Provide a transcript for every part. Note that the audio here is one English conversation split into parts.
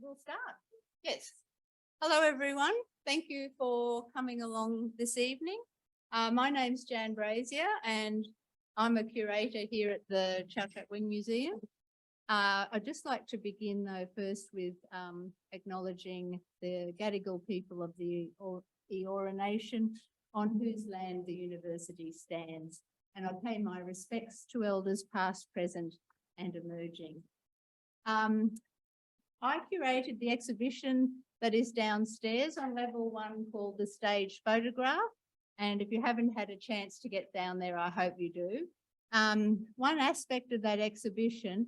We'll start. Yes. Hello, everyone. Thank you for coming along this evening. My name's Jan Brazier, and I'm a curator here at the Chau Museum. I'd just like to begin, though, first with acknowledging the Gadigal people of the Eora Nation, on whose land the university stands, and I pay my respects to elders past, present, and emerging. I curated the exhibition that is downstairs on level 1 called The Stage Photograph. And if you haven't had a chance to get down there, I hope you do. One aspect of that exhibition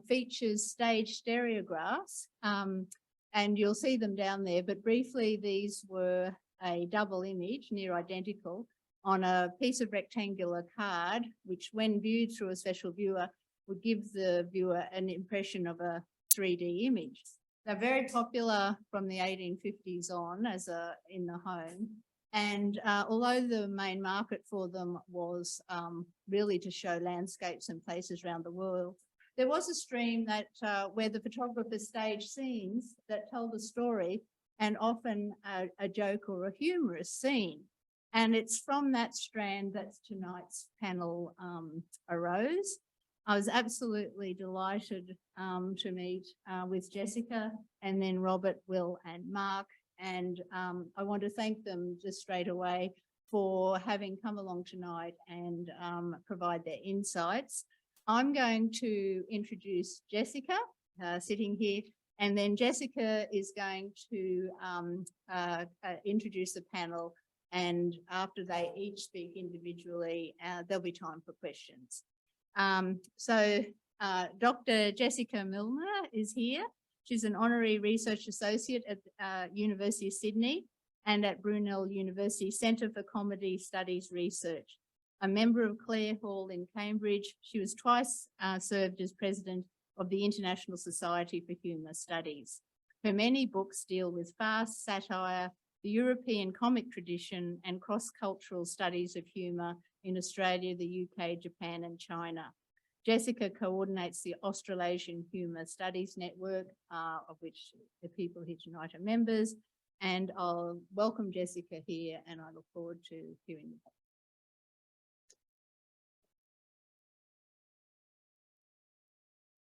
features stage stereographs, and you'll see them down there. But briefly, these were a double image, near identical, on a piece of rectangular card, which when viewed through a special viewer would give the viewer an impression of a 3D image. They're very popular from the 1850s on as in the home. And although the main market for them was really to show landscapes and places around the world, there was a stream that where the photographers staged scenes that told a story, and often a joke or a humorous scene. And it's from that strand that tonight's panel arose. I was absolutely delighted to meet with Jessica, and then Robert, Will, and Mark. And I want to thank them just straight away for having come along tonight and provide their insights. I'm going to introduce Jessica, sitting here, and then Jessica is going to introduce the panel. And after they each speak individually, there'll be time for questions. Dr. Jessica Milner is here. She's an honorary research associate at University of Sydney and at Brunel University Centre for Comedy Studies Research. A member of Clare Hall in Cambridge, she was twice served as president of the International Society for Humour Studies. Her many books deal with farce, satire, the European comic tradition, and cross-cultural studies of humour in Australia, the UK, Japan, and China. Jessica coordinates the Australasian Humour Studies Network, of which the people here tonight are members. And I'll welcome Jessica here, and I look forward to hearing you.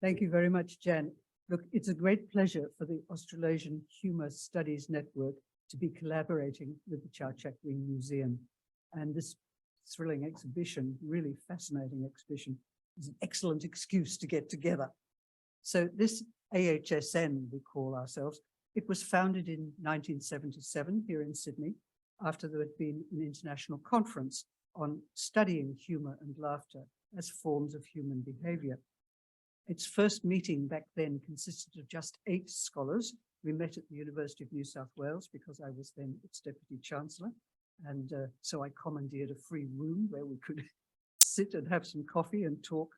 Thank you very much, Jan. Look, it's a great pleasure for the Australasian Humour Studies Network to be collaborating with the Chau Museum. And this thrilling exhibition, really fascinating exhibition, is an excellent excuse to get together. So this AHSN, we call ourselves, it was founded in 1977 here in Sydney, after there had been an international conference on studying humour and laughter as forms of human behaviour. Its first meeting back then consisted of just 8 scholars. We met at the University of New South Wales because I was then its Deputy Chancellor. And so I commandeered a free room where we could sit and have some coffee and talk.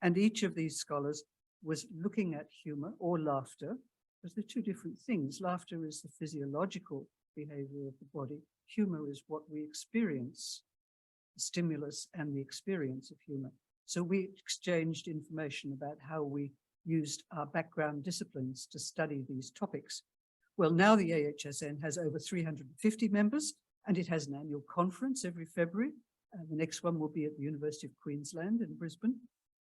And each of these scholars was looking at humour or laughter, because they're two different things. Laughter is the physiological behaviour of the body. Humour is what we experience, the stimulus and the experience of humour. So we exchanged information about how we used our background disciplines to study these topics. Well, now the AHSN has over 350 members, and it has an annual conference every February. The next one will be at the University of Queensland in Brisbane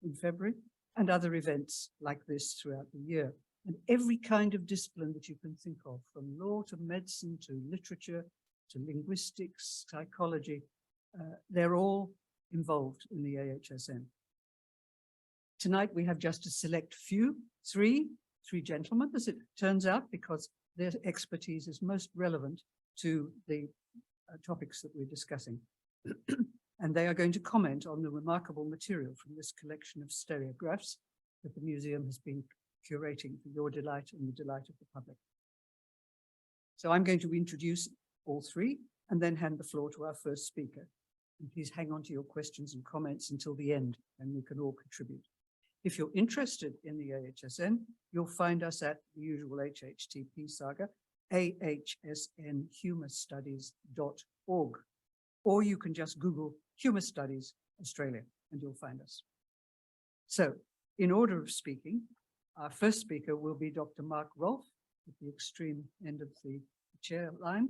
in February, and other events like this throughout the year. And every kind of discipline that you can think of, from law to medicine to literature to linguistics, psychology, they're all involved in the AHSN. Tonight we have just a select few, three gentlemen, as it turns out, because their expertise is most relevant to the topics that we're discussing. And they are going to comment on the remarkable material from this collection of stereographs that the museum has been curating for your delight and the delight of the public. So I'm going to introduce all three and then hand the floor to our first speaker. And please hang on to your questions and comments until the end, and we can all contribute. If you're interested in the AHSN, you'll find us at the usual HHTP saga, ahsnhumorstudies.org, or you can just Google Humour Studies Australia and you'll find us. So in order of speaking, Our first speaker will be Dr. Mark Rolfe at the extreme end of the chair line.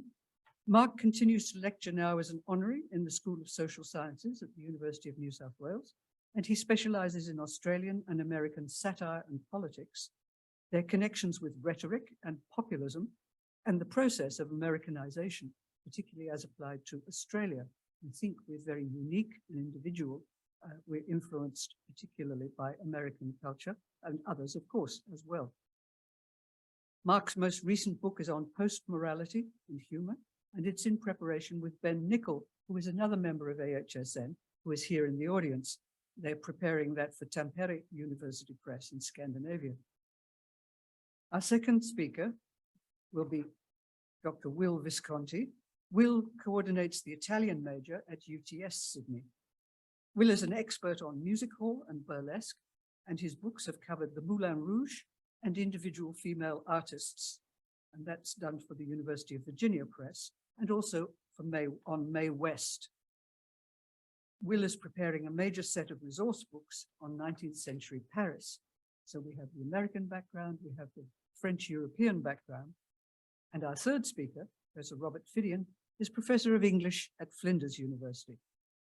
Mark continues to lecture now as an honorary in the School of Social Sciences at the University of New South Wales, and he specialises in Australian and American satire and politics, their connections with rhetoric and populism, and the process of Americanization, particularly as applied to Australia. I think we're very unique and individual. We're influenced particularly by American culture and others, of course, as well. Mark's most recent book is on post-morality and humour, and it's in preparation with Ben Nicol, who is another member of AHSN, who is here in the audience. They're preparing that for Tampere University Press in Scandinavia. Our second speaker will be Dr. Will Visconti. Will coordinates the Italian major at UTS Sydney. Will is an expert on music hall and burlesque, and his books have covered the Moulin Rouge and individual female artists. And that's done for the University of Virginia Press and also for Mae West. Will is preparing a major set of resource books on 19th century Paris. So we have the American background, we have the French-European background, and our third speaker, Professor Robert Fidian, is Professor of English at Flinders University.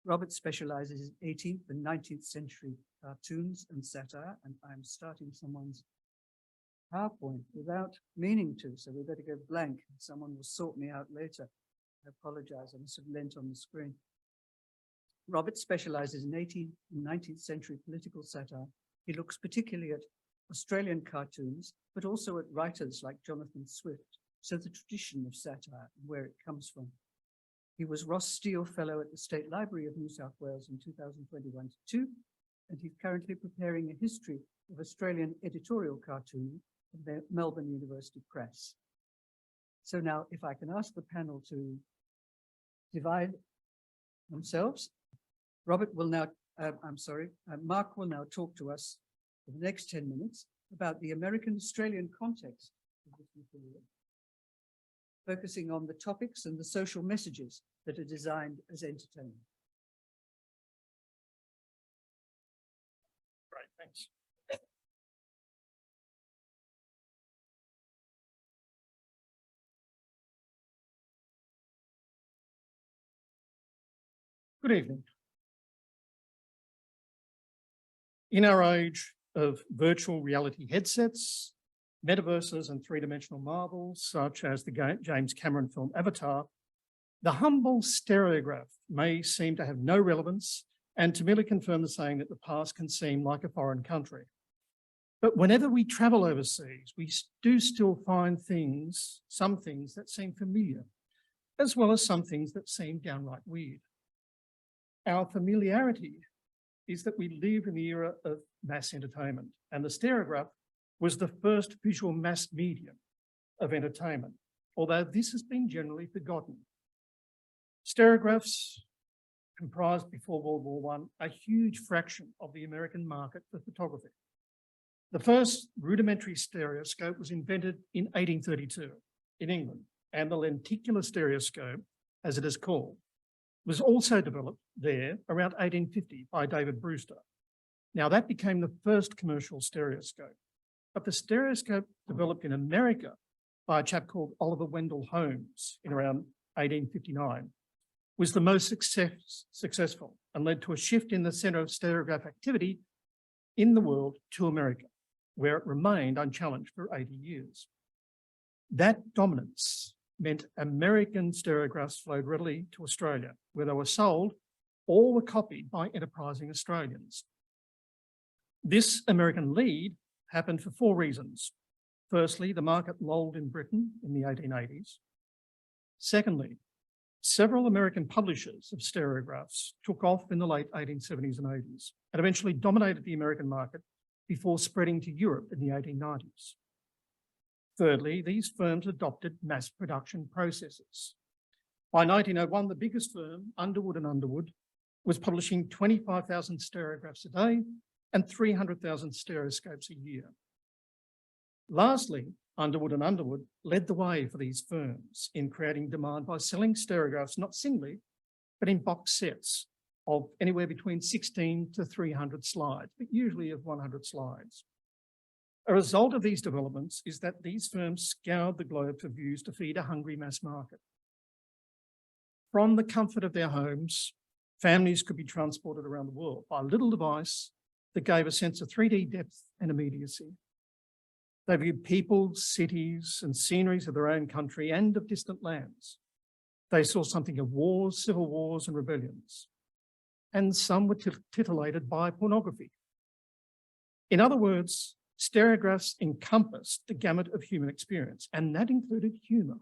Robert specializes in 18th and 19th century cartoons and satire, and I'm starting someone's PowerPoint without meaning to, so we better go blank. Someone will sort me out later. I apologize, I must have lent on the screen. Robert specializes in 18th and 19th century political satire. He looks particularly at Australian cartoons, but also at writers like Jonathan Swift, so the tradition of satire and where it comes from. He was Ross Steele Fellow at the State Library of New South Wales in 2021-2, and he's currently preparing a history of Australian editorial cartooning at the Melbourne University Press. So now, if I can ask the panel to divide themselves, Mark will now talk to us for the next 10 minutes about the American-Australian context of this material, focusing on the topics and the social messages that are designed as entertainment. Great, thanks. Good evening. In our age of virtual reality headsets, metaverses and three-dimensional marvels, such as the James Cameron film Avatar, the humble stereograph may seem to have no relevance and to merely confirm the saying that the past can seem like a foreign country. But whenever we travel overseas, we do still find some things that seem familiar, as well as some things that seem downright weird. Our familiarity is that we live in the era of mass entertainment, and the stereograph was the first visual mass medium of entertainment, although this has been generally forgotten. Stereographs comprised before World War I a huge fraction of the American market for photography. The first rudimentary stereoscope was invented in 1832 in England, and the lenticular stereoscope, as it is called, was also developed there around 1850 by David Brewster. Now that became the first commercial stereoscope, but the stereoscope developed in America by a chap called Oliver Wendell Holmes in around 1859 was the most successful and led to a shift in the center of stereograph activity in the world to America, where it remained unchallenged for 80 years. That dominance meant American stereographs flowed readily to Australia, where they were sold or were copied by enterprising Australians. This American lead happened for four reasons. Firstly, the market lulled in Britain in the 1880s. Secondly, several American publishers of stereographs took off in the late 1870s and 80s and eventually dominated the American market before spreading to Europe in the 1890s. Thirdly, these firms adopted mass production processes. By 1901, the biggest firm, Underwood & Underwood, was publishing 25,000 stereographs a day and 300,000 stereoscopes a year. Lastly, Underwood & Underwood led the way for these firms in creating demand by selling stereographs not singly, but in box sets of anywhere between 16 to 300 slides, but usually of 100 slides. A result of these developments is that these firms scoured the globe for views to feed a hungry mass market. From the comfort of their homes, families could be transported around the world by a little device that gave a sense of 3D depth and immediacy. They viewed people, cities, and sceneries of their own country and of distant lands. They saw something of wars, civil wars, and rebellions. And some were titillated by pornography. In other words, stereographs encompassed the gamut of human experience, and that included humour.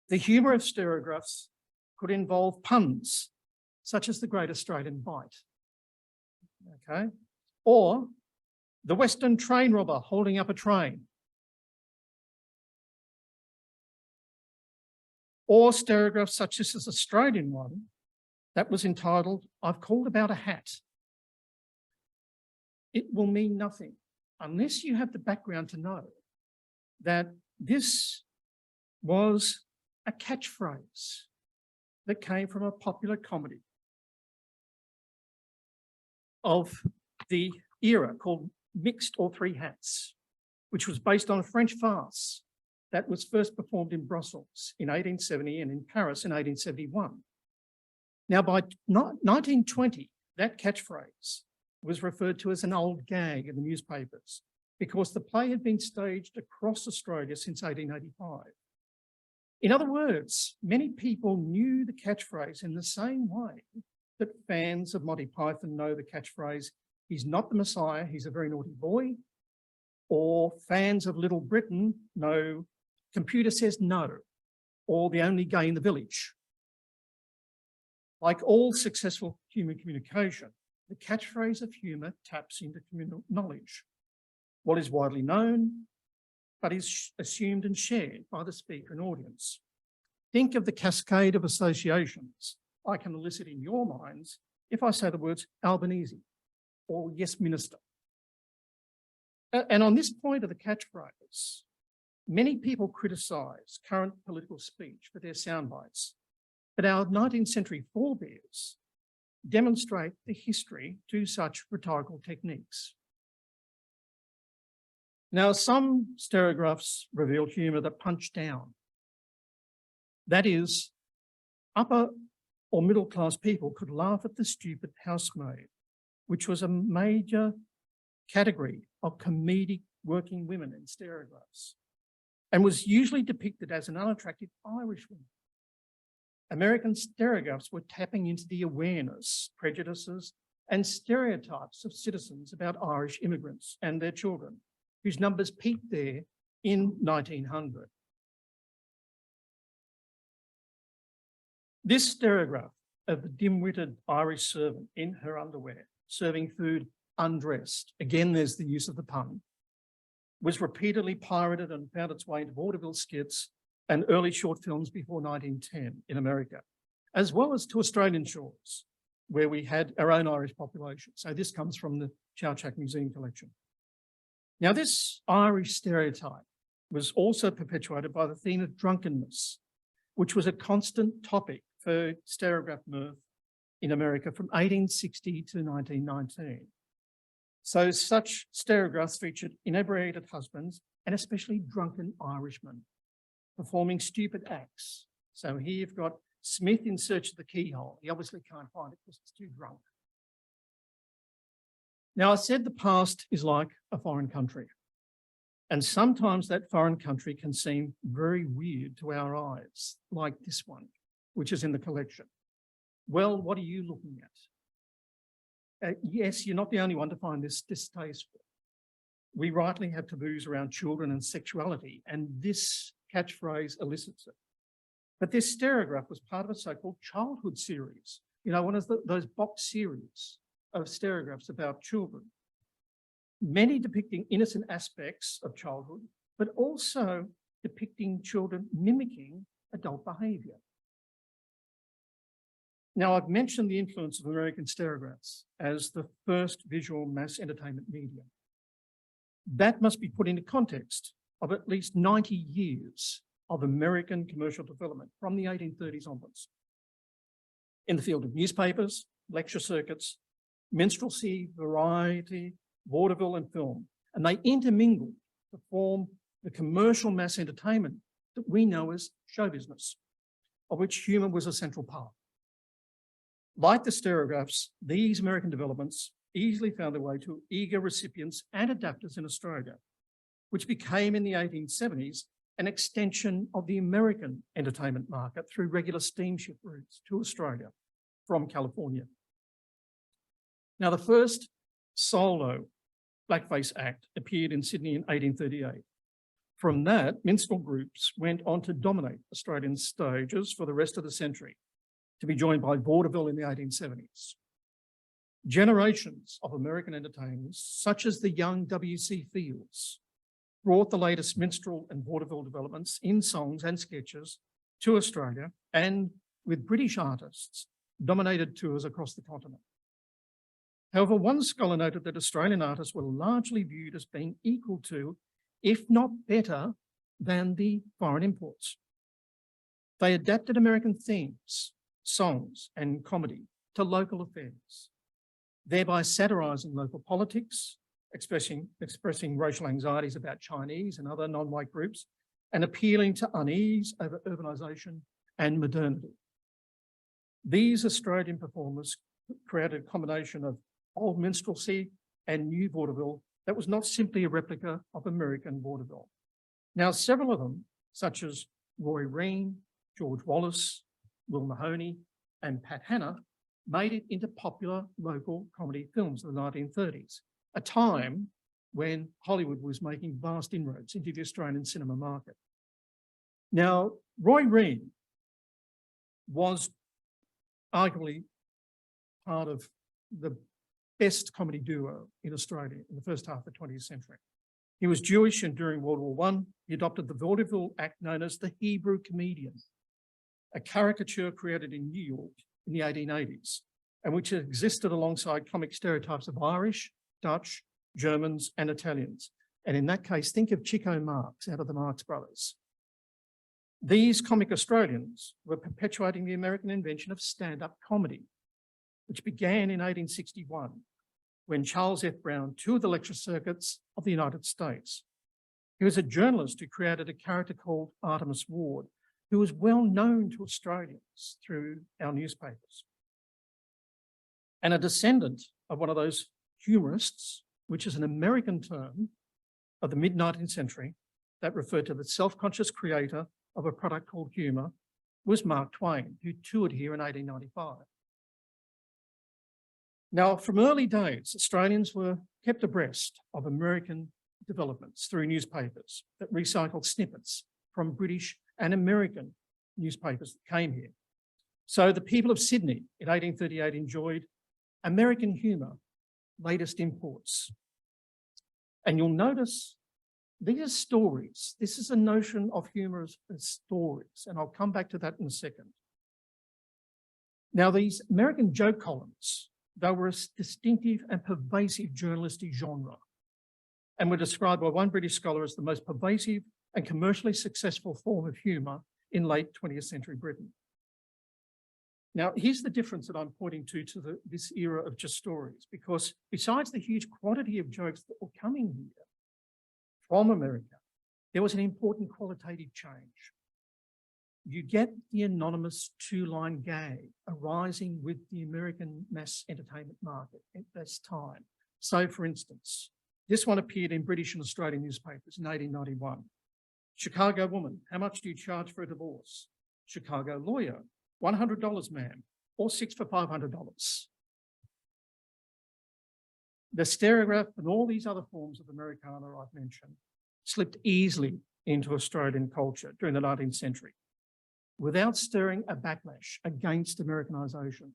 The humour of stereographs could involve puns, such as the Great Australian Bite, okay? Or the Western train robber holding up a train. Or stereographs such as this Australian one that was entitled, "I've called about a hat." It will mean nothing unless you have the background to know that this was a catchphrase that came from a popular comedy of the era called Mixed or Three Hats, which was based on a French farce that was first performed in Brussels in 1870 and in Paris in 1871. Now, by 1920, that catchphrase was referred to as an old gag in the newspapers because the play had been staged across Australia since 1885. In other words, many people knew the catchphrase in the same way that fans of Monty Python know the catchphrase, "He's not the Messiah, he's a very naughty boy," or fans of Little Britain know "Computer says no," or "The only gay in the village." Like all successful human communication, the catchphrase of humour taps into communal knowledge. What is widely known, but is assumed and shared by the speaker and audience. Think of the cascade of associations I can elicit in your minds if I say the words Albanese or yes minister. And on this point of the catchphrase, many people criticise current political speech for their sound bites, but our 19th century forebears demonstrate the history to such rhetorical techniques. Now, some stereographs reveal humour that punch down. That is, upper or middle class people could laugh at the stupid housemaid, which was a major category of comedic working women in stereographs, and was usually depicted as an unattractive Irish woman. American stereographs were tapping into the awareness, prejudices, and stereotypes of citizens about Irish immigrants and their children, whose numbers peaked there in 1900. This stereograph of the dim-witted Irish servant in her underwear, serving food undressed, again there's the use of the pun, was repeatedly pirated and found its way into vaudeville skits and early short films before 1910 in America, as well as to Australian shores, where we had our own Irish population. So this comes from the Chak Museum collection. Now, this Irish stereotype was also perpetuated by the theme of drunkenness, which was a constant topic for stereograph mirth in America from 1860 to 1919. So such stereographs featured inebriated husbands and especially drunken Irishmen performing stupid acts. So here you've got Smith in search of the keyhole. He obviously can't find it because it's too drunk. Now, I said the past is like a foreign country, and sometimes that foreign country can seem very weird to our eyes, like this one, which is in the collection. Well, what are you looking at? Yes, you're not the only one to find this distasteful. We rightly have taboos around children and sexuality, and this catchphrase elicits it. But this stereograph was part of a so-called childhood series, you know, one of those box series of stereographs about children, many depicting innocent aspects of childhood, but also depicting children mimicking adult behaviour. Now, I've mentioned the influence of American stereographs as the first visual mass entertainment medium. That must be put into context of at least 90 years of American commercial development from the 1830s onwards. In the field of newspapers, lecture circuits, minstrelsy, variety, vaudeville and film, and they intermingled to form the commercial mass entertainment that we know as show business, of which humour was a central part. Like the Stereographs, these American developments easily found their way to eager recipients and adapters in Australia, which became in the 1870s an extension of the American entertainment market through regular steamship routes to Australia from California. Now, the first solo blackface act appeared in Sydney in 1838. From that, minstrel groups went on to dominate Australian stages for the rest of the century, to be joined by vaudeville in the 1870s. Generations of American entertainers, such as the young W.C. Fields, brought the latest minstrel and vaudeville developments in songs and sketches to Australia, and with British artists, dominated tours across the continent. However, one scholar noted that Australian artists were largely viewed as being equal to, if not better, than the foreign imports. They adapted American themes, songs, and comedy to local affairs, thereby satirising local politics, expressing racial anxieties about Chinese and other non-white groups, and appealing to unease over urbanisation and modernity. These Australian performers created a combination of old minstrelsy and new vaudeville that was not simply a replica of American vaudeville. Now, several of them, such as Roy Reen, George Wallace, Will Mahoney, and Pat Hanna, made it into popular local comedy films in the 1930s, a time when Hollywood was making vast inroads into the Australian cinema market. Now, Roy Reen was arguably part of the best comedy duo in Australia in the first half of the 20th century. He was Jewish, and during World War I, he adopted the vaudeville act known as the Hebrew comedian, a caricature created in New York in the 1880s, and which existed alongside comic stereotypes of Irish, Dutch, Germans, and Italians. And in that case, think of Chico Marx out of the Marx Brothers. These comic Australians were perpetuating the American invention of stand-up comedy, which began in 1861, when Charles F. Brown toured the lecture circuits of the United States. He was a journalist who created a character called Artemus Ward, who was well known to Australians through our newspapers, and a descendant of one of those humorists, which is an American term of the mid-19th century that referred to the self-conscious creator of a product called humour, was Mark Twain, who toured here in 1895. Now, from early days, Australians were kept abreast of American developments through newspapers that recycled snippets from British and American newspapers that came here. So the people of Sydney in 1838 enjoyed American humour, latest imports. And you'll notice these are stories. This is a notion of humour as stories, and I'll come back to that in a second. Now, these American joke columns, they were a distinctive and pervasive journalistic genre, and were described by one British scholar as the most pervasive and commercially successful form of humour in late 20th century Britain. Now, here's the difference that I'm pointing to this era of just stories, because besides the huge quantity of jokes that were coming here from America, there was an important qualitative change. You get the anonymous two-line gag arising with the American mass entertainment market at this time. So, for instance, this one appeared in British and Australian newspapers in 1891. Chicago woman, how much do you charge for a divorce? Chicago lawyer, $100, ma'am, or 6 for $500. The stereograph and all these other forms of Americana I've mentioned slipped easily into Australian culture during the 19th century without stirring a backlash against Americanisation.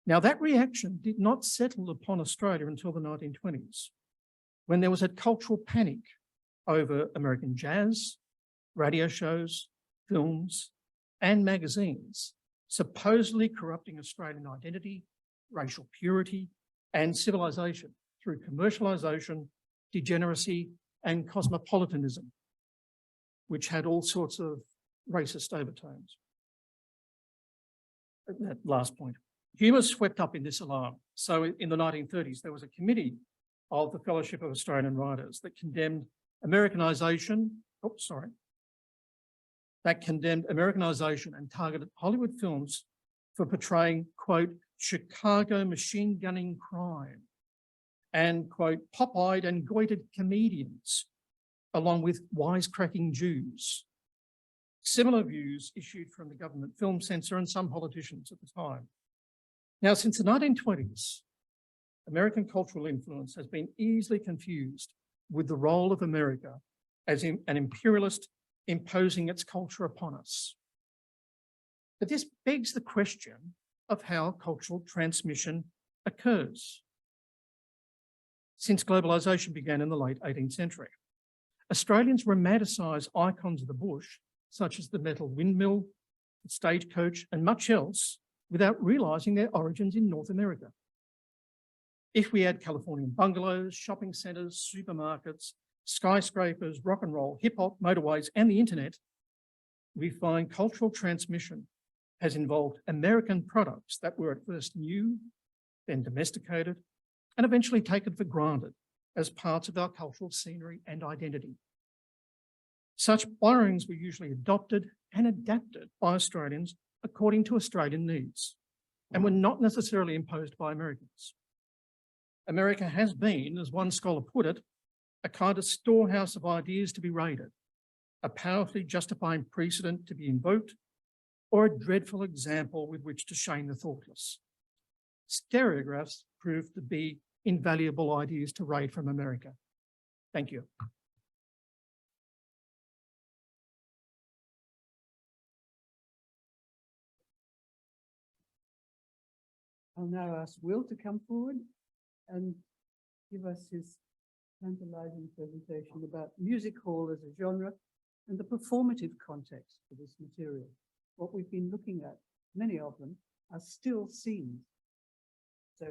Now, that reaction did not settle upon Australia until the 1920s, when there was a cultural panic over American jazz, radio shows, films, and magazines, supposedly corrupting Australian identity, racial purity, and civilisation through commercialisation, degeneracy, and cosmopolitanism, which had all sorts of racist overtones. That last point. Humour swept up in this alarm. So in the 1930s, there was a committee of the Fellowship of Australian Writers that condemned Americanization, and targeted Hollywood films for portraying, quote, Chicago machine gunning crime and, quote, pop-eyed and goited comedians, along with wisecracking Jews. Similar views issued from the government film censor and some politicians at the time. Now, since the 1920s, American cultural influence has been easily confused with the role of America as an imperialist imposing its culture upon us. But this begs the question of how cultural transmission occurs. Since globalisation began in the late 18th century, Australians romanticise icons of the bush, such as the metal windmill, the stagecoach, and much else, without realising their origins in North America. If we add Californian bungalows, shopping centres, supermarkets, skyscrapers, rock and roll, hip hop, motorways, and the internet, we find cultural transmission has involved American products that were at first new, then domesticated, and eventually taken for granted as parts of our cultural scenery and identity. Such borrowings were usually adopted and adapted by Australians according to Australian needs, and were not necessarily imposed by Americans. America has been, as one scholar put it, a kind of storehouse of ideas to be raided, a powerfully justifying precedent to be invoked, or a dreadful example with which to shame the thoughtless. Stereographs proved to be invaluable ideas to raid from America. Thank you. I'll now ask Will to come forward and give us his tantalizing presentation about music hall as a genre and the performative context for this material. What we've been looking at, many of them, are still scenes. So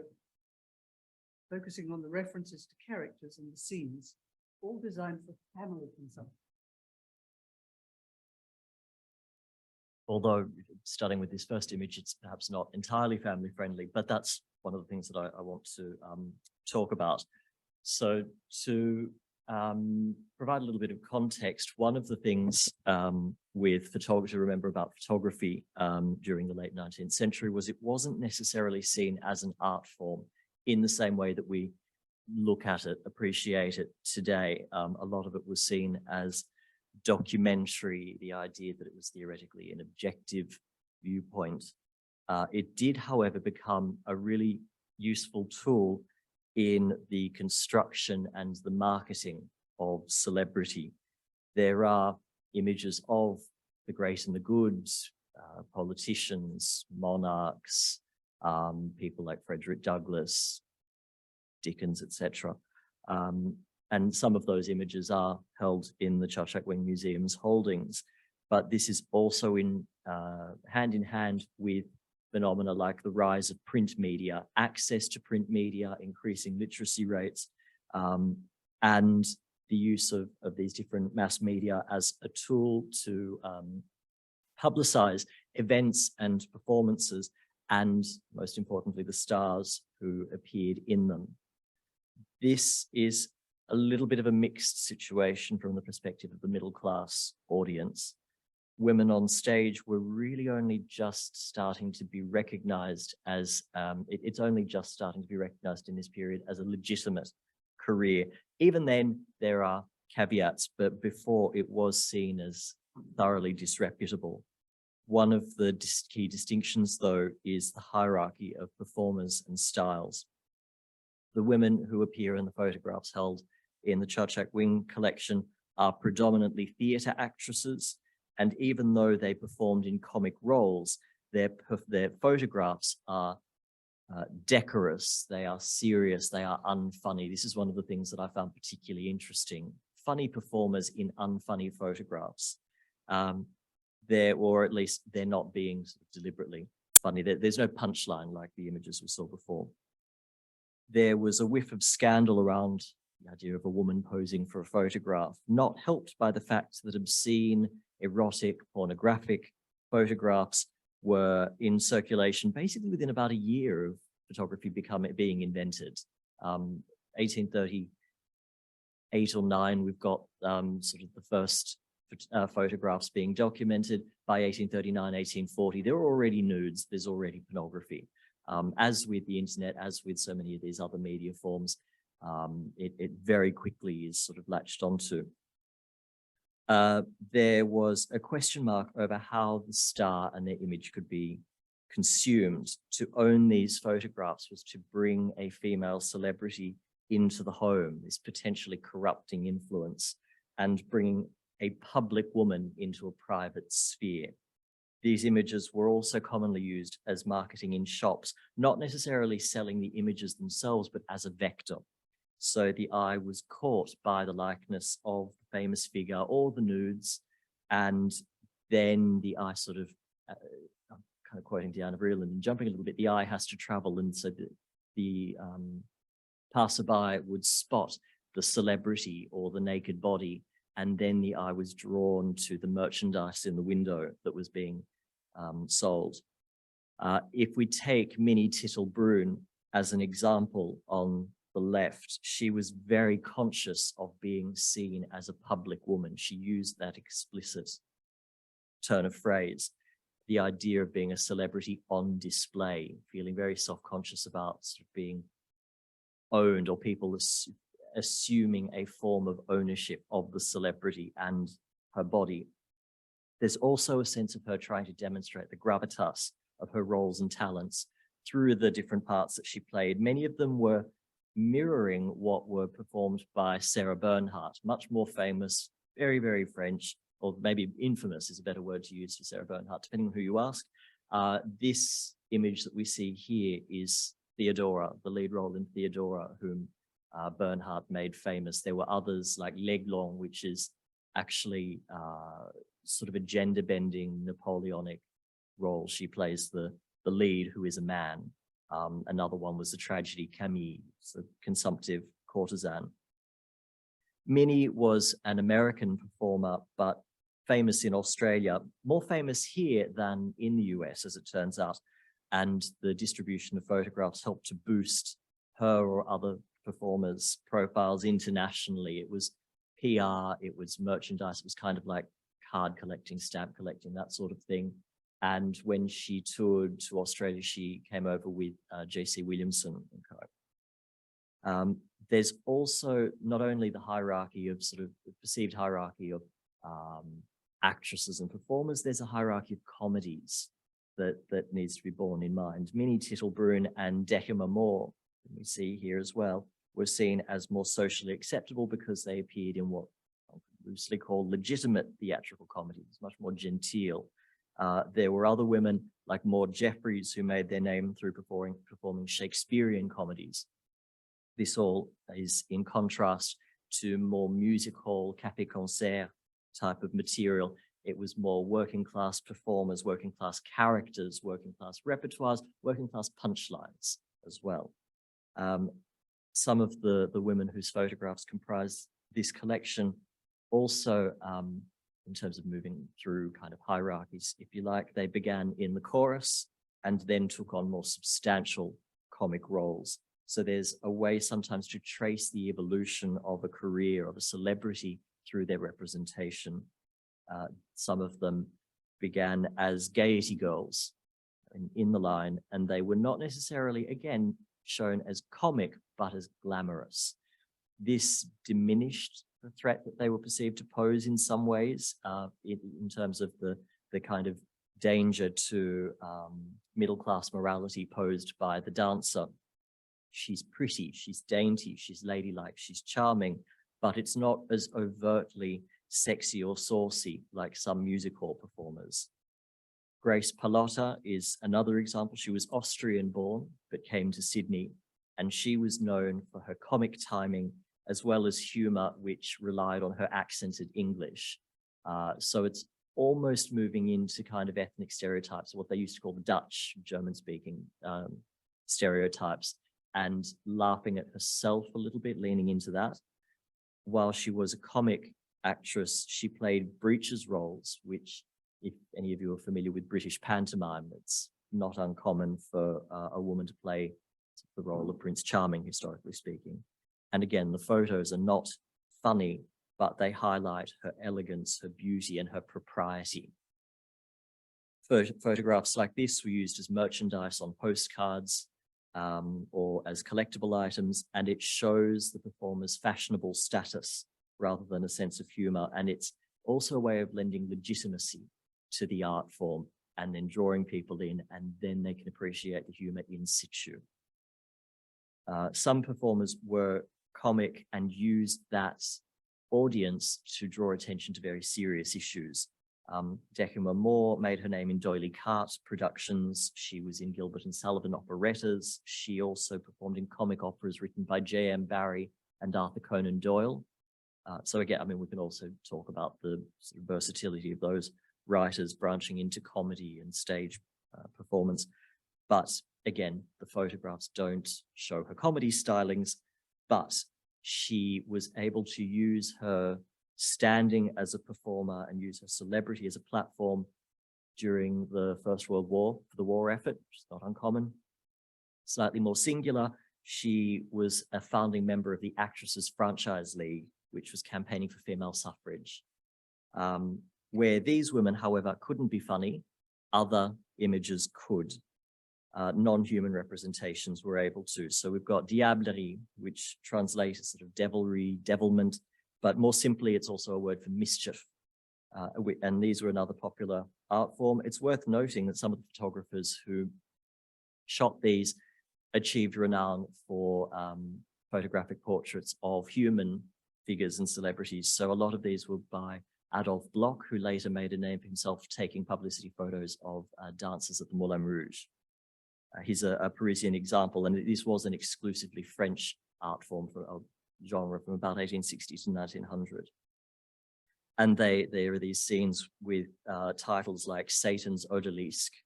focusing on the references to characters and the scenes, all designed for family consumption. Although starting with this first image, it's perhaps not entirely family friendly, but that's one of the things that I want to talk about. So to provide a little bit of context, one of the things with photography to remember about photography during the late 19th century was it wasn't necessarily seen as an art form in the same way that we look at it, appreciate it today. A lot of it was seen as documentary, the idea that it was theoretically an objective viewpoint. It did, however, become a really useful tool in the construction and the marketing of celebrity. There are images of the great and the good, politicians, monarchs, people like Frederick Douglass, Dickens, etc. And some of those images are held in the Chak Museum's holdings, but this is also in hand with phenomena like the rise of print media, access to print media, increasing literacy rates, and the use of these different mass media as a tool to publicize events and performances, and most importantly, the stars who appeared in them. This is a little bit of a mixed situation from the perspective of the middle class audience. Women on stage were really only just starting to be recognized as, it's only just starting to be recognized in this period as a legitimate career. Even then, there are caveats, but before it was seen as thoroughly disreputable. One of the key distinctions, though, is the hierarchy of performers and styles. The women who appear in the photographs held in the Chak collection are predominantly theatre actresses, and even though they performed in comic roles, their photographs are decorous, they are serious, they are unfunny. This is one of the things that I found particularly interesting. Funny performers in unfunny photographs. Or at least they're not being sort of deliberately funny. There's no punchline like the images we saw before. There was a whiff of scandal around the idea of a woman posing for a photograph, not helped by the fact that obscene, erotic, pornographic photographs were in circulation basically within about a year of photography being invented. 1838 or 9, we've got sort of the first photographs being documented. By 1839, 1840, there are already nudes, there's already pornography. As with the internet, as with so many of these other media forms, it very quickly is sort of latched onto. There was a question mark over how the star and their image could be consumed. To own these photographs was to bring a female celebrity into the home, this potentially corrupting influence, and bringing a public woman into a private sphere. These images were also commonly used as marketing in shops, not necessarily selling the images themselves, but as a vector. So the eye was caught by the likeness of the famous figure or the nudes, and then the eye sort of, I'm kind of quoting Diana Vreeland and jumping a little bit, the eye has to travel, and so the passerby would spot the celebrity or the naked body, and then the eye was drawn to the merchandise in the window that was being sold. If we take Minnie Tittle-Brune as an example on the left, she was very conscious of being seen as a public woman. She used that explicit turn of phrase, the idea of being a celebrity on display, feeling very self-conscious about sort of being owned, or people assuming a form of ownership of the celebrity and her body. There's also a sense of her trying to demonstrate the gravitas of her roles and talents through the different parts that she played. Many of them were mirroring what were performed by Sarah Bernhardt, much more famous, very, very French, or maybe infamous is a better word to use for Sarah Bernhardt, depending on who you ask. This image that we see here is Theodora, the lead role in Theodora, whom Bernhardt made famous. There were others like L'Aiglon, which is actually sort of a gender-bending Napoleonic role. She plays the lead, who is a man. Another one was the tragedy Camille, a consumptive courtesan. Minnie was an American performer, but famous in Australia, more famous here than in the US, as it turns out. And the distribution of photographs helped to boost her or other performers' profiles internationally. It was PR, it was merchandise, it was kind of like card collecting, stamp collecting, that sort of thing. And when she toured to Australia, she came over with J.C. Williamson and co. There's also not only the hierarchy of sort of the perceived hierarchy of actresses and performers, there's a hierarchy of comedies that needs to be borne in mind. Minnie Tittle-Brune and Decima Moore, we see here as well, were seen as more socially acceptable because they appeared in what I loosely call legitimate theatrical comedies, much more genteel. There were other women like Maud Jeffries who made their name through performing Shakespearean comedies. This all is in contrast to more music hall, café-concert type of material. It was more working class performers, working class characters, working class repertoires, working class punchlines as well. Some of the women whose photographs comprise this collection also, in terms of moving through kind of hierarchies, if you like, they began in the chorus and then took on more substantial comic roles. So there's a way sometimes to trace the evolution of a career of a celebrity through their representation. Some of them began as Gaiety girls in the line, and they were not necessarily, again, shown as comic, but as glamorous. This diminished the threat that they were perceived to pose in some ways, in terms of the kind of danger to middle-class morality posed by the dancer. She's pretty, she's dainty, she's ladylike, she's charming, but it's not as overtly sexy or saucy like some music hall performers. Grace Pallotta is another example. She was Austrian born, but came to Sydney, and she was known for her comic timing as well as humor, which relied on her accented English. So it's almost moving into kind of ethnic stereotypes, what they used to call the Dutch, German-speaking stereotypes, and laughing at herself a little bit, leaning into that. While she was a comic actress, she played breeches roles, which, if any of you are familiar with British pantomime, it's not uncommon for a woman to play the role of Prince Charming, historically speaking. And again, the photos are not funny, but they highlight her elegance, her beauty, and her propriety. Photographs like this were used as merchandise on postcards or as collectible items, and it shows the performer's fashionable status rather than a sense of humor. And it's also a way of lending legitimacy to the art form and then drawing people in, and then they can appreciate the humor in situ. Some performers were comic and used that audience to draw attention to very serious issues. Decima Moore made her name in D'Oyly Carte productions. She was in Gilbert and Sullivan operettas. She also performed in comic operas written by J.M. Barrie and Arthur Conan Doyle. So again, I mean, we can also talk about the sort of versatility of those writers branching into comedy and stage performance. But again, the photographs don't show her comedy stylings, but she was able to use her standing as a performer and use her celebrity as a platform during the First World War for the war effort, which is not uncommon. Slightly more singular, she was a founding member of the Actresses Franchise League, which was campaigning for female suffrage. Where these women, however, couldn't be funny, other images could. Non-human representations were able to. So we've got diablerie, which translates as sort of devilry, devilment, but more simply, it's also a word for mischief. And these were another popular art form. It's worth noting that some of the photographers who shot these achieved renown for photographic portraits of human figures and celebrities. So a lot of these were by Adolphe Bloch, who later made a name for himself taking publicity photos of dancers at the Moulin Rouge. He's a Parisian example, and this was an exclusively French art form for a genre from about 1860 to 1900. And there are these scenes with titles like Satan's Odalisque.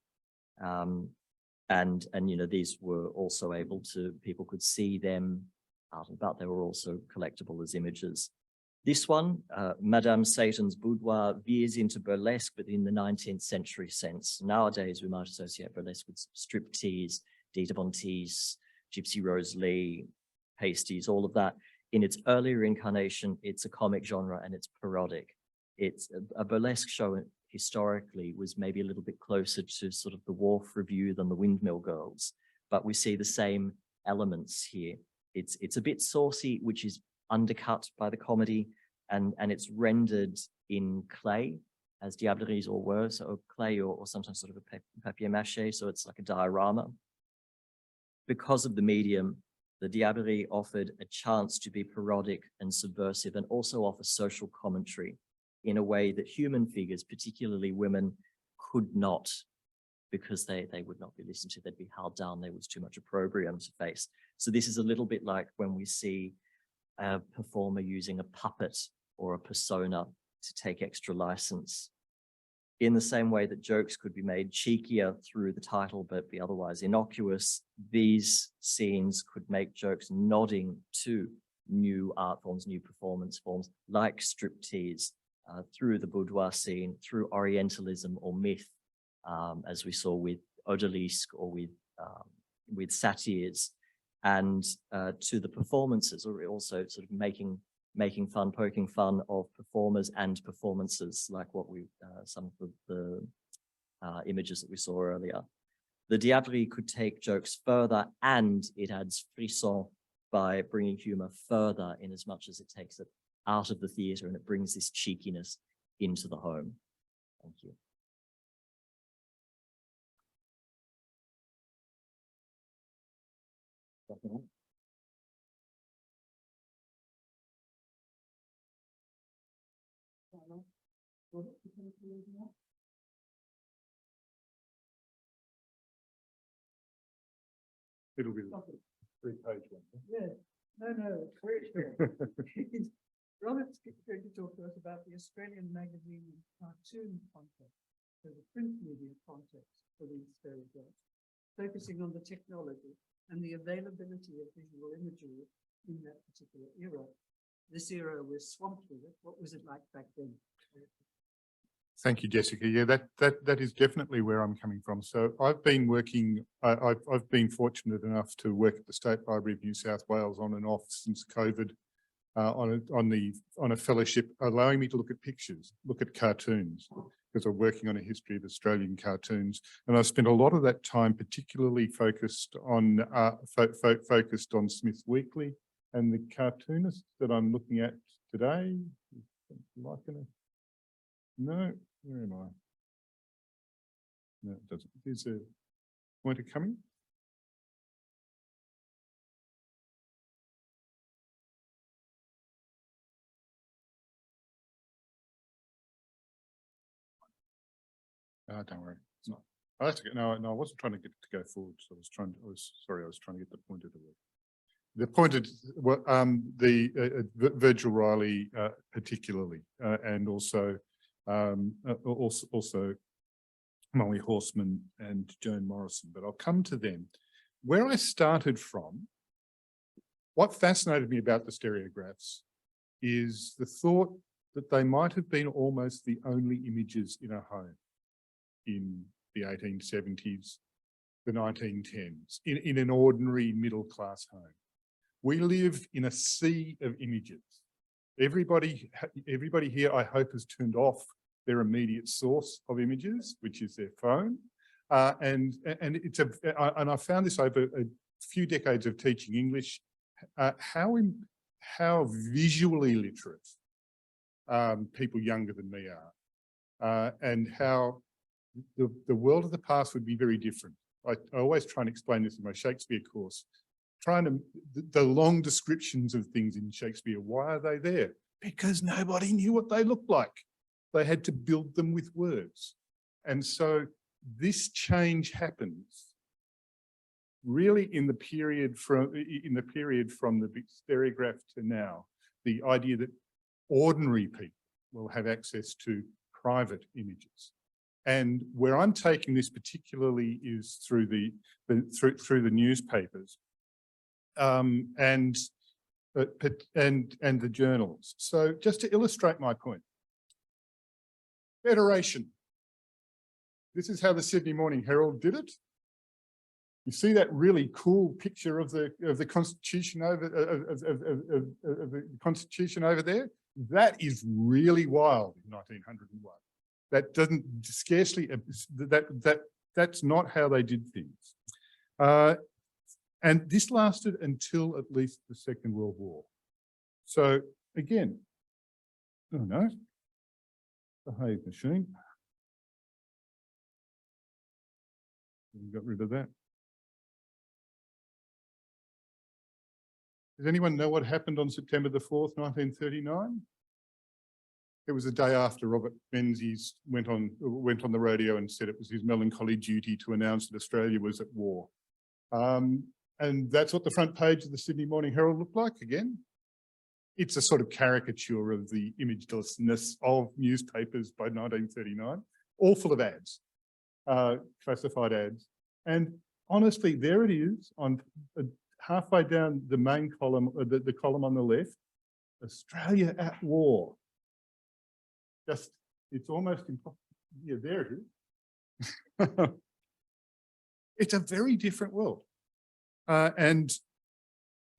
And you know, these were also able to, people could see them out and about. They were also collectible as images. This one, Madame Satan's Boudoir, veers into burlesque, but in the 19th century sense. Nowadays, we might associate burlesque with striptease, Dita Von Teese, Gypsy Rose Lee, pasties, all of that. In its earlier incarnation, it's a comic genre and it's parodic. It's a burlesque show historically was maybe a little bit closer to sort of the Wharf Review than the Windmill Girls, but we see the same elements here. It's a bit saucy, which is undercut by the comedy, and it's rendered in clay, as diableries all were, so clay or sometimes sort of a papier-mâché, so it's like a diorama. Because of the medium, the diablerie offered a chance to be parodic and subversive and also offer social commentary in a way that human figures, particularly women, could not, because they would not be listened to, they'd be held down, there was too much opprobrium to face. So this is a little bit like when we see a performer using a puppet or a persona to take extra license. In the same way that jokes could be made cheekier through the title but be otherwise innocuous, these scenes could make jokes nodding to new art forms, new performance forms like striptease, through the boudoir scene, through Orientalism or myth, as we saw with odalisque or with satyrs, and to the performances, or also sort of making fun, poking fun of performers and performances, like what we some of the images that we saw earlier. The diablerie could take jokes further, and it adds frisson by bringing humor further in as much as it takes it out of the theater and it brings this cheekiness into the home. Thank you. It'll be the 3-page one. Yeah, no, it's very short. Robert's going to talk to us about the Australian magazine and cartoon context, so the print media context for these stereographs, focusing on the technology and the availability of visual imagery in that particular era. This era was swamped with it. What was it like back then? Thank you, Jessica. Yeah, that is definitely where I'm coming from. So I've been working, I've been fortunate enough to work at the State Library of New South Wales on and off since COVID, on a fellowship, allowing me to look at pictures, look at cartoons, because I'm working on a history of Australian cartoons. And I've spent a lot of that time particularly focused on focused on Smith Weekly, and the cartoonist that I'm looking at today. No, where am I? No, it doesn't. There's a pointer coming. Don't worry, it's not. I have to get, no, I wasn't trying to get to go forward. So I was trying to get the pointer to work. The pointed, Virgil Riley particularly, and also Molly Horseman and Joan Morrison, but I'll come to them. Where I started from, what fascinated me about the stereographs is the thought that they might have been almost the only images in a home in the 1870s, the 1910s, in an ordinary middle-class home. We live in a sea of images. Everybody here, I hope, has turned off their immediate source of images, which is their phone. And I found this over a few decades of teaching English, how visually literate people younger than me are, and how the world of the past would be very different. I always try and explain this in my Shakespeare course. The long descriptions of things in Shakespeare, why are they there? Because nobody knew what they looked like. They had to build them with words. And so this change happens really in the period from the stereograph to now. The idea that ordinary people will have access to private images. And where I'm taking this particularly is through the newspapers. And the journals. So just to illustrate my point, Federation. This is how the Sydney Morning Herald did it. You see that really cool picture of the Constitution over the Constitution over there. That is really wild in 1901. That doesn't scarcely that's not how they did things. And this lasted until at least the Second World War. So again, oh no, behave machine. We got rid of that. Does anyone know what happened on September the 4th, 1939? It was the day after Robert Menzies went on the radio and said it was his melancholy duty to announce that Australia was at war. And that's what the front page of the Sydney Morning Herald looked like again. It's a sort of caricature of the imagelessness of newspapers by 1939, all full of ads, classified ads. And honestly, there it is on halfway down the main column, the column on the left, Australia at war. It's almost impossible. Yeah, there it is. It's a very different world. And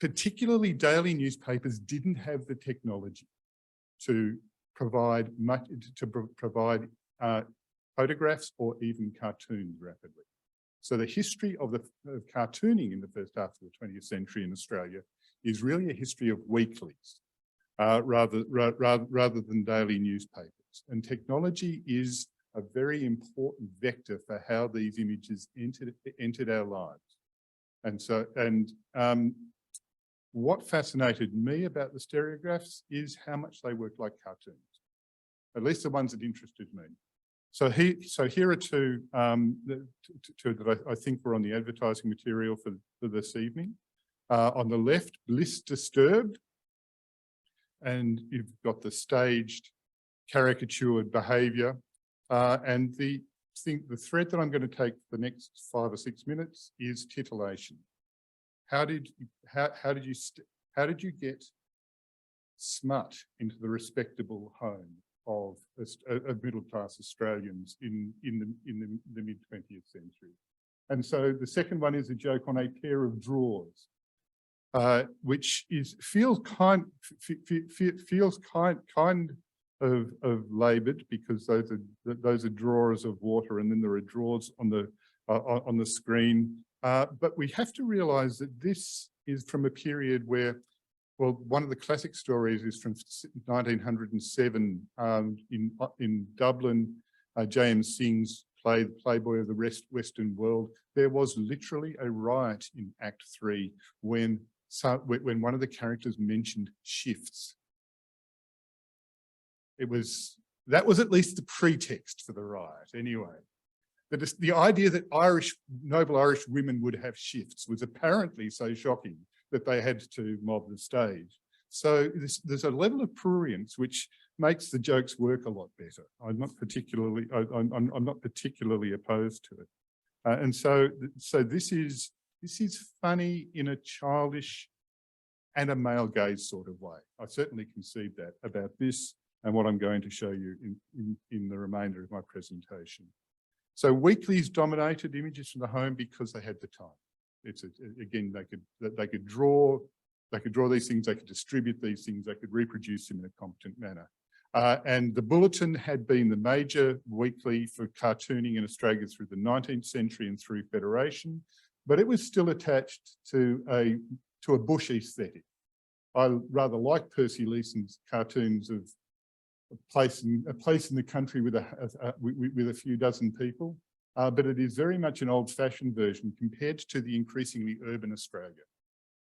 particularly daily newspapers didn't have the technology to provide photographs or even cartoons rapidly. So the history of cartooning in the first half of the 20th century in Australia is really a history of weeklies rather than daily newspapers. And technology is a very important vector for how these images entered our lives. And so, what fascinated me about the stereographs is how much they work like cartoons, at least the ones that interested me. So here are two that I think were on the advertising material for this evening. On the left, Bliss Disturbed, and you've got the staged, caricatured behaviour, and the thread that I'm going to take for the next 5 or 6 minutes is titillation. How did you get smut into the respectable home? middle-class Australians in the mid-20th century. And so the second one is a joke on a pair of drawers, which feels kind of laboured, because those are drawers of water, and then there are drawers on the screen. But we have to realise that this is from a period where, well, one of the classic stories is from 1907 in Dublin. J.M. Singh's play, The Playboy of the Western World. There was literally a riot in Act 3 when one of the characters mentioned shifts. That was at least the pretext for the riot, anyway. The idea that noble Irish women would have shifts was apparently so shocking that they had to mob the stage. So there's a level of prurience which makes the jokes work a lot better. I'm not particularly opposed to it. And so this is funny in a childish and a male gaze sort of way. I certainly concede that about this and what I'm going to show you in the remainder of my presentation. So weeklies dominated images from the home because they had the time. Again, they could draw these things, they could distribute these things, they could reproduce them in a competent manner. And the Bulletin had been the major weekly for cartooning in Australia through the 19th century and through Federation, but it was still attached to a bush aesthetic. I rather like Percy Leeson's cartoons of a place in the country with a few dozen people, but it is very much an old-fashioned version compared to the increasingly urban Australia.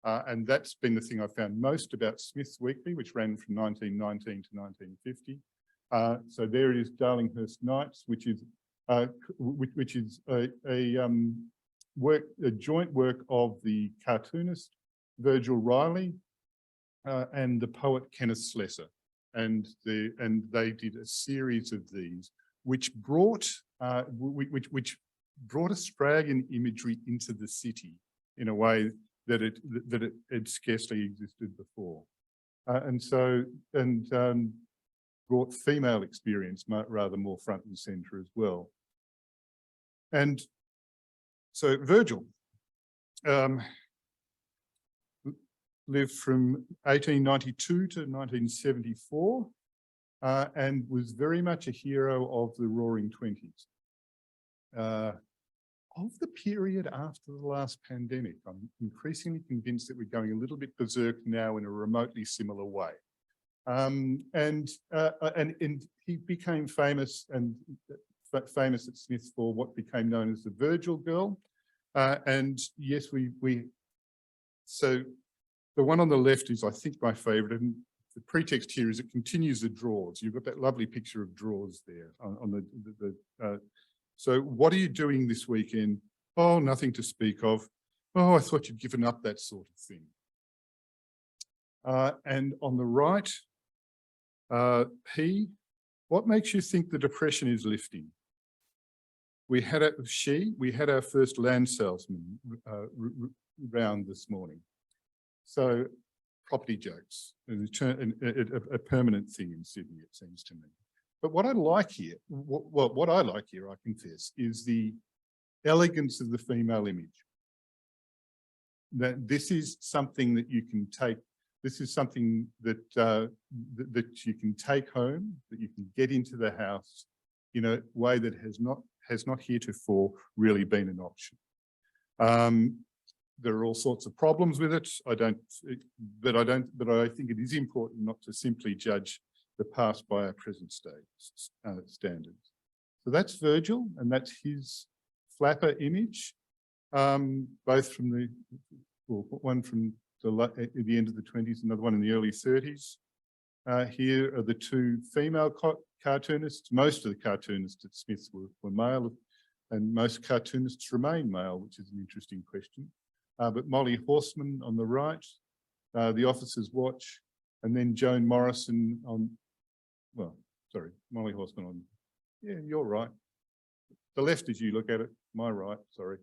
And that's been the thing I found most about Smith's Weekly, which ran from 1919 to 1950. So there it is, Darlinghurst Nights, which is a joint work of the cartoonist Virgil Riley and the poet Kenneth Slessor, and they did a series of these, which brought Australian imagery into the city in a way that it had scarcely existed before, and brought female experience rather more front and centre as well. And so Virgil lived from 1892 to 1974 and was very much a hero of the Roaring Twenties. Of the period after the last pandemic, I'm increasingly convinced that we're going a little bit berserk now in a remotely similar way. And he became famous at Smiths for what became known as the Virgil Girl. And yes, so the one on the left is, I think, my favourite. And the pretext here is it continues the drawers. You've got that lovely picture of drawers there on so what are you doing this weekend? Oh, nothing to speak of. Oh, I thought you'd given up, that sort of thing. And on the right, P, what makes you think the depression is lifting? We had our first land salesman round this morning. So property jokes, a permanent thing in Sydney, it seems to me. But what I like here, what I like here, I confess, is the elegance of the female image. That this is something that you can take. This is something that that you can take home, that you can get into the house in a way that has not heretofore really been an option. There are all sorts of problems with it. But I think it is important not to simply judge the past by our present standards. So that's Virgil, and that's his flapper image, both from one from the end of the 20s, another one in the early 30s. Here are the two female cartoonists. Most of the cartoonists at Smiths were male, and most cartoonists remain male, which is an interesting question. But Molly Horseman on the right, The Officer's Watch, and then Joan Morrison on, well, sorry, Molly Horseman on, yeah, you're right. The left as you look at it, my right, sorry.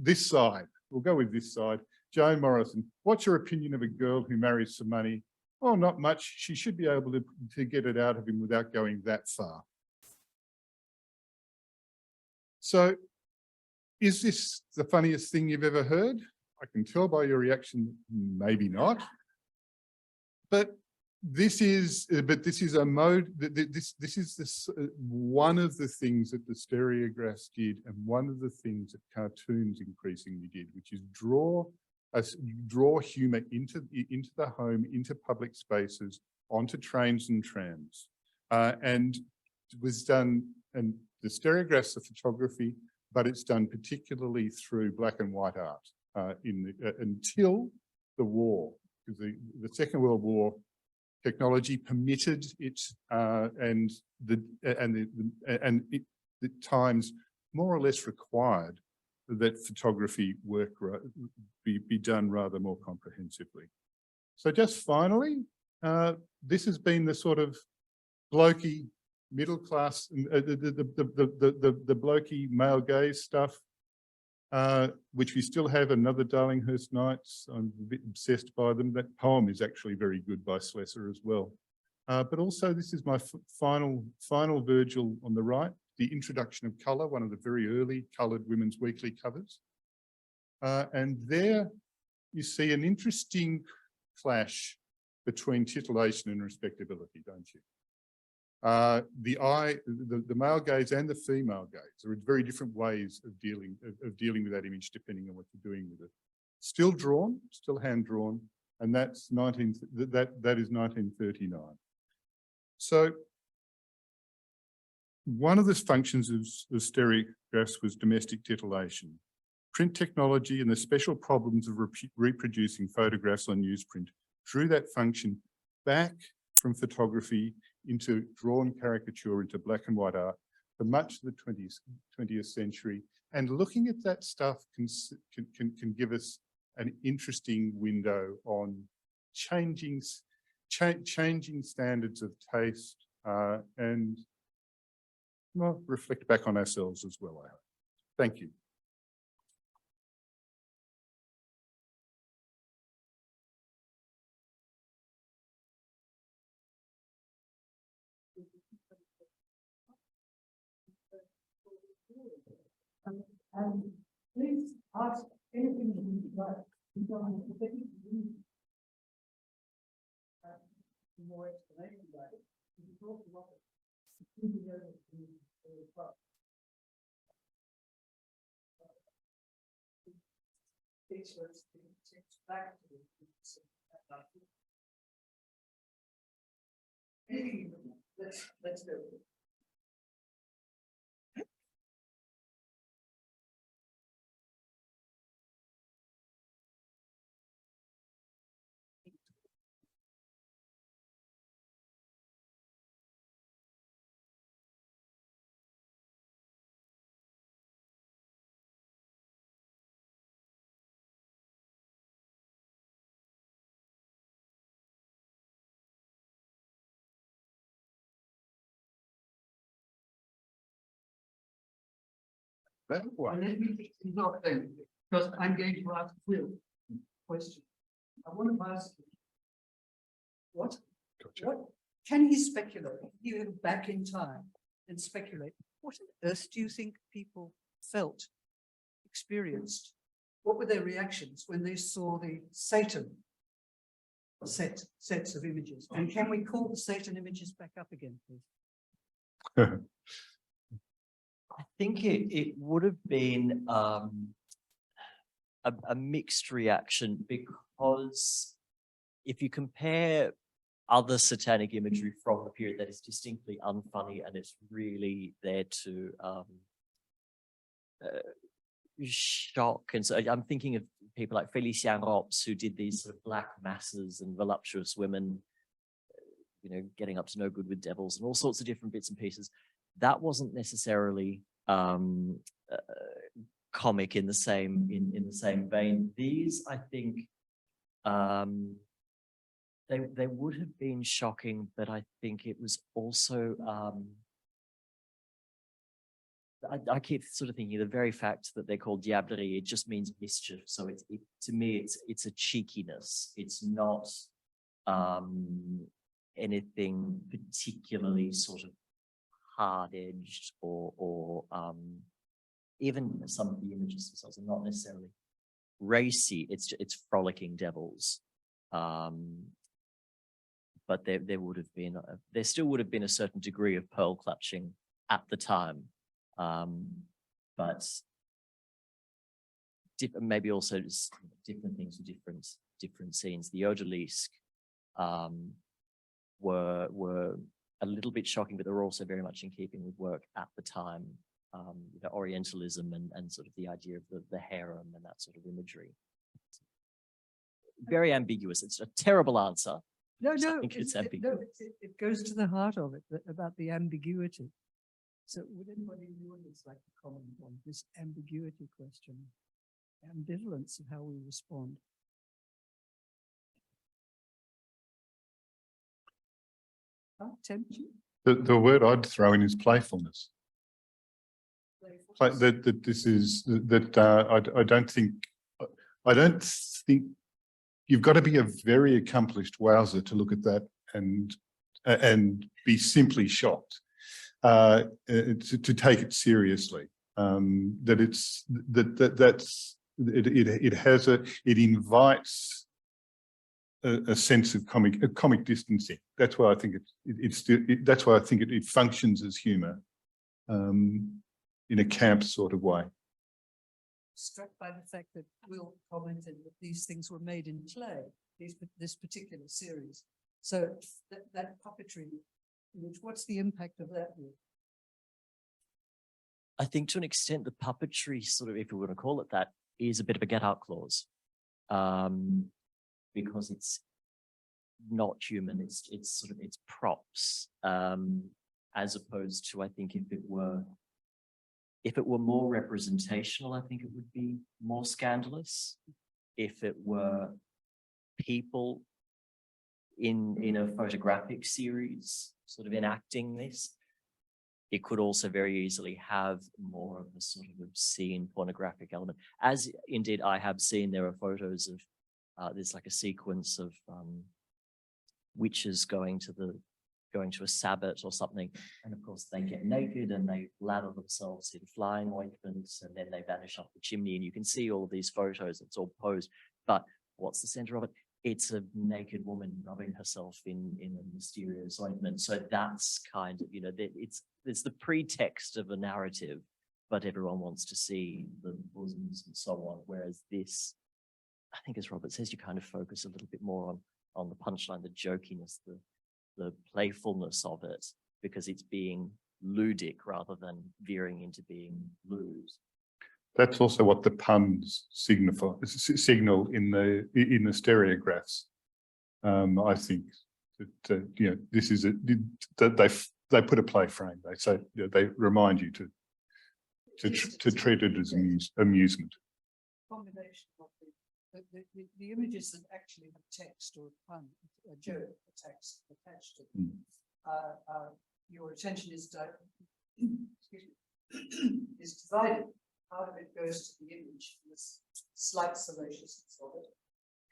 This side, we'll go with this side. Joan Morrison, what's your opinion of a girl who marries for money? oh, not much. She should be able to get it out of him without going that far. So is this the funniest thing you've ever heard? I can tell by your reaction, maybe not. But this is a mode, this is one of the things that the Stereographs did, and one of the things that cartoons increasingly did, which is draw humour into the home, into public spaces, onto trains and trams. And it was done, and the Stereographs are photography, but it's done particularly through black and white art until the war, because the Second World War technology permitted it, and the times more or less required that photography work be done rather more comprehensively. So just finally, this has been the sort of blokey middle class, the blokey male gaze stuff, which we still have. Another Darlinghurst Nights. I'm a bit obsessed by them. That poem is actually very good by Slessor as well. But also this is my final Virgil on the right, the introduction of colour, one of the very early coloured women's weekly covers. And there you see an interesting clash between titillation and respectability, don't you? The male gaze and the female gaze are very different ways of dealing with that image, depending on what you're doing with it. Still drawn, still hand drawn, and that is 1939. So one of the functions of Stereographs was domestic titillation. Print technology and the special problems of reproducing photographs on newsprint drew that function back from photography into drawn caricature, into black and white art for much of the 20th century. And looking at that stuff can give us an interesting window on changing standards of taste, and well, reflect back on ourselves as well, I hope. Thank you. Please ask anything you would like. We don't have to take more explanation about it. We talk about it. Back to let's go. That one. Let me not then, because I'm going to ask Will a question. I want to ask you, what can he speculate? You go back in time and speculate. What on earth do you think people felt, experienced? What were their reactions when they saw the Satan sets of images? And can we call the Satan images back up again, please? I think it would have been a mixed reaction, because if you compare other satanic imagery from the period that is distinctly unfunny and it's really there to shock. And so I'm thinking of people like Félicien Rops, who did these sort of black masses and voluptuous women, getting up to no good with devils and all sorts of different bits and pieces. That wasn't necessarily comic in the same vein. These, I think, they would have been shocking, but I think it was also I keep sort of thinking the very fact that they're called diablerie, it just means mischief. So to me it's a cheekiness. It's not anything particularly sort of hard-edged or even some of the images themselves are not necessarily racy. It's frolicking devils. But there would have been, there still would have been a certain degree of pearl clutching at the time. But maybe also just different things for different scenes. The odalisque were a little bit shocking, but they were also very much in keeping with work at the time. The Orientalism and sort of the idea of the harem and that sort of imagery. Very ambiguous. It's a terrible answer. No, I no, think it's no, ambiguous. it goes to the heart of it, about the ambiguity. So would anybody in the audience like to comment on this ambiguity question? Ambivalence of how we respond. I'll tempt you. The word I'd throw in is playfulness. That this is that I don't think you've got to be a very accomplished wowser to look at that and be simply shocked to take it seriously. That it's it invites a sense of comic distancing. That's why I think that's why I think it functions as humour in a camp sort of way. Struck by the fact that Will commented that these things were made in clay, this particular series. So that puppetry, what's the impact of that? I think to an extent, the puppetry sort of, if we want to call it that, is a bit of a get out clause, because it's not human. It's sort of, it's props, as opposed to, I think, if it were more representational, I think it would be more scandalous. If it were people in a photographic series sort of enacting this, it could also very easily have more of a sort of obscene pornographic element. As indeed I have seen, there are photos of, there's like a sequence of witches going to a sabbat or something, and of course they get naked and they lather themselves in flying ointments, and then they vanish up the chimney, and you can see all of these photos. It's all posed, but what's the center of it? It's a naked woman rubbing herself in a mysterious ointment. So that's kind of, it's the pretext of a narrative, but everyone wants to see the bosoms and so on. Whereas this, I think, as Robert says, you kind of focus a little bit more on the punchline, the jokiness, the playfulness of it, because it's being ludic rather than veering into being lewd. That's also what the puns signal in the stereographs. I think that this is that they put a play frame. They say they remind you to treat it as amusement. Combination of the images that actually have text or a pun, a joke, a text attached to them. Your attention is divided. Part of it goes to the image, this slight salaciousness of it,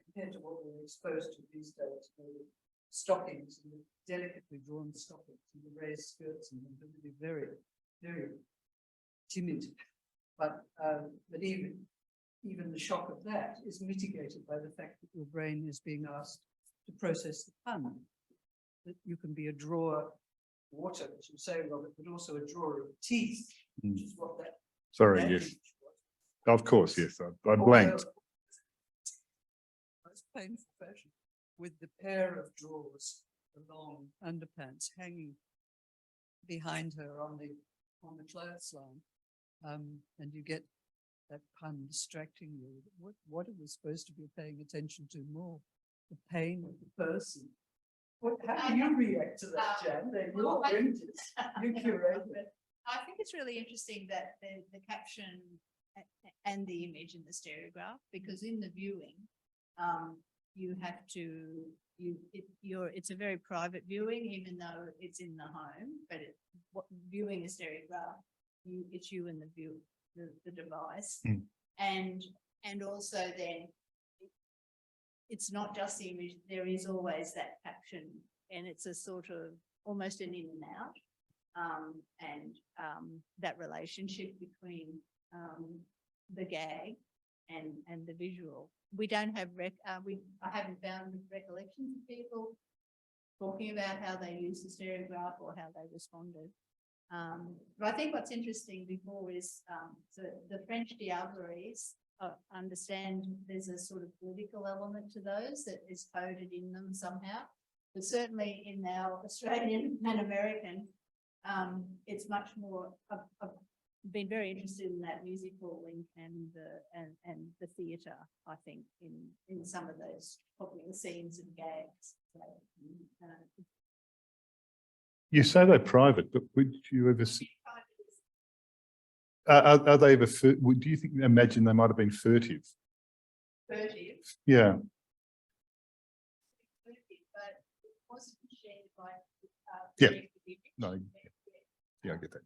compared to what we're exposed to these days, stockings and delicately drawn stockings and the raised skirts, and really very, very timid. But even the shock of that is mitigated by the fact that your brain is being asked to process the pun. That you can be a drawer of water, as you say, Robert, but also a drawer of teeth, which is what that. Sorry, yes. Of course, yes. I blanked. Most painful fashion, with the pair of drawers, the long underpants hanging behind her on the clothesline, and you get that pun distracting you. What are we supposed to be paying attention to more? The pain of the person. How do you react to that, Jan? They're your images. You curate it. I think it's really interesting that the caption and the image in the stereograph, because in the viewing, you have to, it's a very private viewing, even though it's in the home, but viewing a stereograph, it's you and the device. And also then it's not just the image, there is always that caption, and it's a sort of almost an in and out. That relationship between the gag and the visual. We don't have I haven't found recollections of people talking about how they use the stereograph or how they responded. But I think what's interesting before is the French diableries. Understand there's a sort of political element to those that is coded in them somehow, but certainly in our Australian and American, it's much more. I've been very interested in that musical link and the theatre. I think in some of those popular scenes and gags. You say they're private, but would you ever see? Are they ever? Do you think? Imagine they might have been furtive. Furtive. Yeah. But it wasn't shared by. Yeah. No. Yeah, I get that.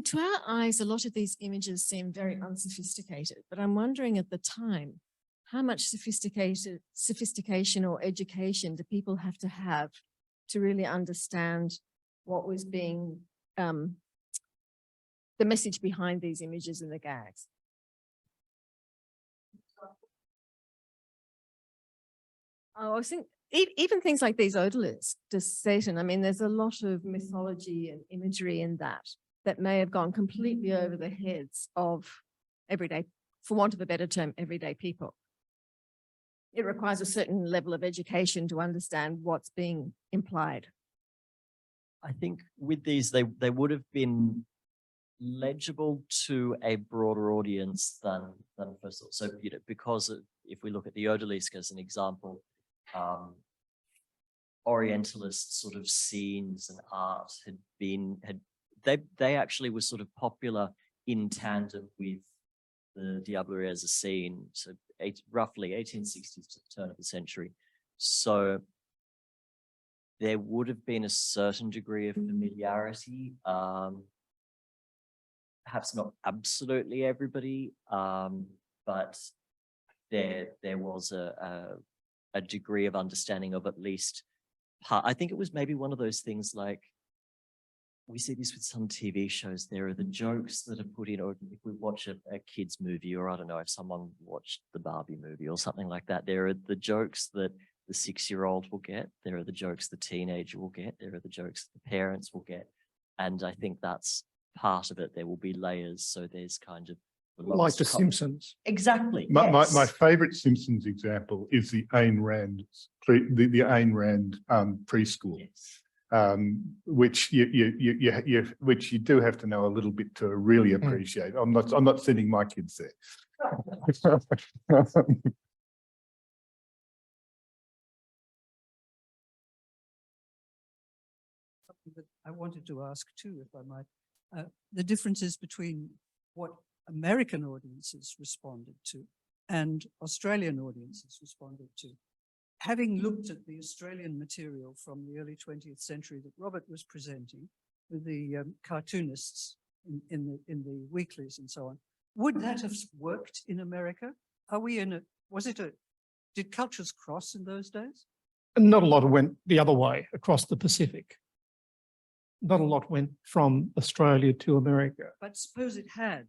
To our eyes, a lot of these images seem very unsophisticated, but I'm wondering at the time, how much sophistication or education do people have to really understand what was being, the message behind these images and the gags? Oh, I was thinking, even things like these odalisques, Satan, I mean, there's a lot of mythology and imagery in that may have gone completely over the heads of everyday, for want of a better term, everyday people. It requires a certain level of education to understand what's being implied. I think with these, they would have been legible to a broader audience than first thought. So, you know, because if we look at the odalisque as an example, Orientalist sort of scenes and art they actually were sort of popular in tandem with the diablerie as a scene. So roughly 1860s to the turn of the century. So there would have been a certain degree of familiarity. Perhaps not absolutely everybody, but there was a degree of understanding of at least part. I think it was maybe one of those things like, we see this with some TV shows. There are the jokes that are put in, or if we watch a kid's movie, or I don't know, if someone watched the Barbie movie or something like that, there are the jokes that the 6-year-old will get. There are the jokes the teenager will get. There are the jokes the parents will get. And I think that's part of it. There will be layers. So there's kind of Like The Simpsons. Exactly. My favourite Simpsons example is the Ayn Rand, the Ayn Rand preschool. Yes. Which you do have to know a little bit to really appreciate. I'm not sending my kids there. I wanted to ask too, if I might, the differences between what American audiences responded to and Australian audiences responded to. Having looked at the Australian material from the early 20th century that Robert was presenting with the cartoonists in the weeklies and so on, would that have worked in America? Are we in did cultures cross in those days? Not a lot went the other way across the Pacific. Not a lot went from Australia to America. But suppose it had.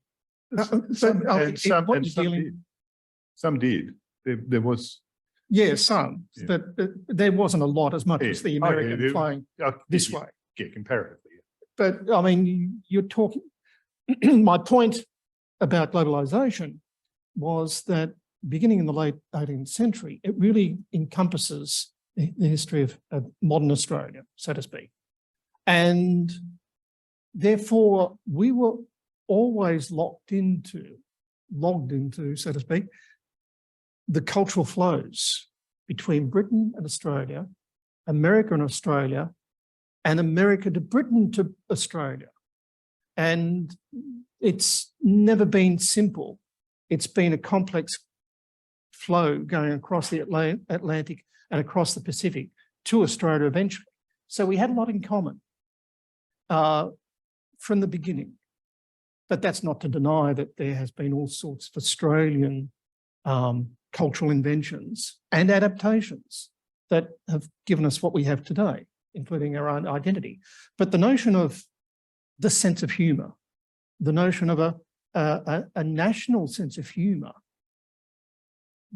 Some did. There was. Yeah, some, Yeah. but there wasn't a lot as much as the American there- flying this way. Yeah, comparatively. But I mean, you're talking, my point about globalization was that beginning in the late 18th century, it really encompasses the history of modern Australia, so to speak. And therefore, we were always logged into, so to speak, the cultural flows between Britain and Australia, America and Australia, and America to Britain to Australia. And it's never been simple. It's been a complex flow going across the Atlantic and across the Pacific to Australia eventually. So we had a lot in common from the beginning. But that's not to deny that there has been all sorts of Australian cultural inventions and adaptations that have given us what we have today, including our own identity. But the notion of the sense of humour, the notion of a national sense of humour,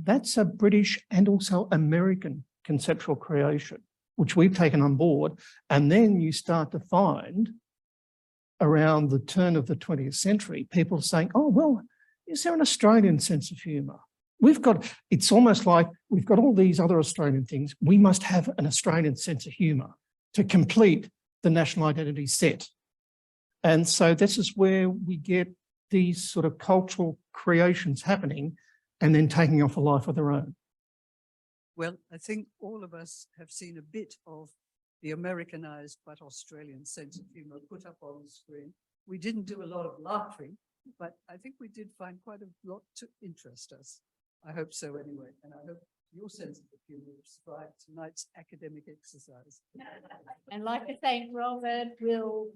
that's a British and also American conceptual creation, which we've taken on board. And then you start to find around the turn of the 20th century, people saying, oh, well, is there an Australian sense of humour? It's almost like we've got all these other Australian things. We must have an Australian sense of humour to complete the national identity set. And so this is where we get these sort of cultural creations happening and then taking off a life of their own. Well, I think all of us have seen a bit of the Americanized but Australian sense of humour put up on the screen. We didn't do a lot of laughing, but I think we did find quite a lot to interest us. I hope so anyway, and I hope your sense of humour will survive tonight's academic exercise. And like I say, Robert will